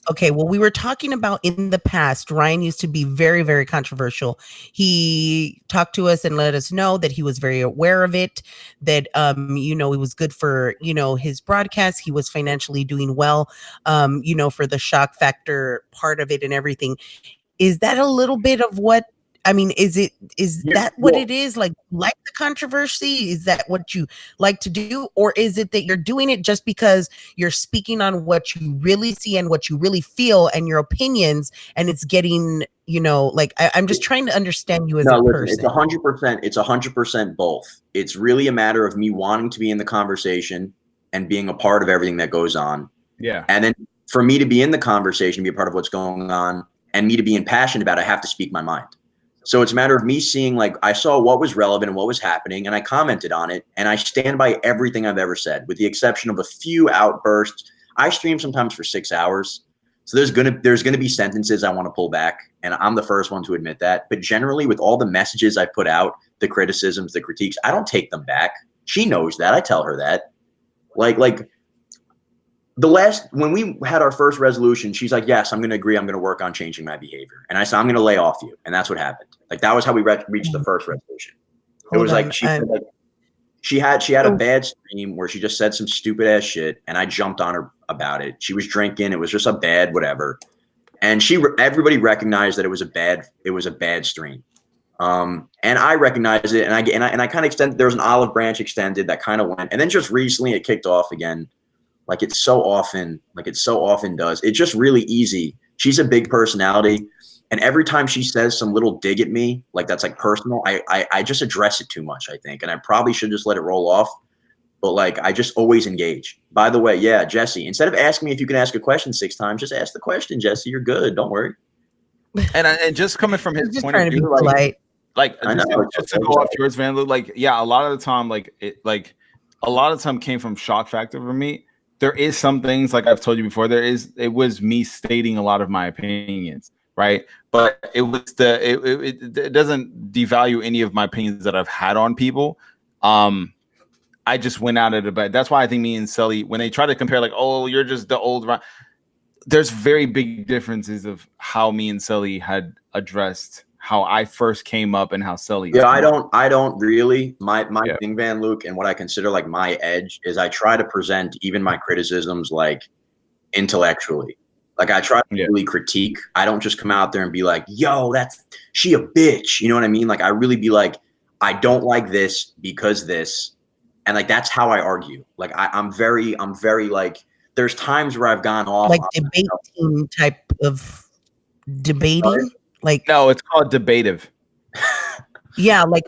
Okay, well, we were talking about in the past, Ryan used to be very, very controversial. He talked to us and let us know that he was very aware of it, that, it was good for, his broadcast. He was financially doing well, for the shock factor part of it and everything. Is that a little bit of what, is that what it is? Like the controversy? Is that what you like to do? Or is it that you're doing it just because you're speaking on what you really see and what you really feel and your opinions, and it's getting, I'm just trying to understand you as a person. It's 100%. It's 100% both. It's really a matter of me wanting to be in the conversation and being a part of everything that goes on. Yeah. And then for me to be in the conversation, be a part of what's going on, and me to be passionate about it, I have to speak my mind. So it's a matter of me seeing, like, I saw what was relevant and what was happening, and I commented on it, and I stand by everything I've ever said, with the exception of a few outbursts. I stream sometimes for 6 hours, so there's gonna be sentences I want to pull back, and I'm the first one to admit that. But generally, with all the messages I put out, the criticisms, the critiques, I don't take them back. She knows that. I tell her that. Like when we had our first resolution, she's like, yes, I'm going to agree. I'm going to work on changing my behavior. And I said, I'm going to lay off you. And that's what happened. Like, that was how we reached the first resolution. It was like, she had a bad stream where she just said some stupid ass shit, and I jumped on her about it. She was drinking. It was just a bad whatever. And everybody recognized that it was a bad stream. And I recognized it, and I kind of extended. There was an olive branch extended that kind of went, and then just recently it kicked off again. Like it so often does. It's just really easy. She's a big personality, and every time she says some little dig at me, like that's like personal, I just address it too much, I think. And I probably should just let it roll off. But like, I just always engage. By the way, yeah, Jesse, instead of asking me if you can ask a question 6 times, just ask the question, Jesse. You're good. Don't worry. And just coming from his point of view, just to go off yours, Van Loo, like, yeah, a lot of the time, a lot of the time came from shock factor for me. There is some things, like I've told you before, it was me stating a lot of my opinions, right? But it doesn't devalue any of my opinions that I've had on people. I just went out of the bed. That's why I think me and Celiyoo, when they try to compare, like, oh, you're just the old, there's very big differences of how me and Celiyoo had addressed how I first came up and how Celiyoo. Yeah, I don't really. My thing, Van Luke, and what I consider like my edge is I try to present even my criticisms like intellectually. Like I try to really critique. I don't just come out there and be like, yo, she a bitch. You know what I mean? Like I really be like, I don't like this because this. And like that's how I argue. Like I'm very like, there's times where I've gone off like debating type of debating. Like no, it's called debative. Yeah, like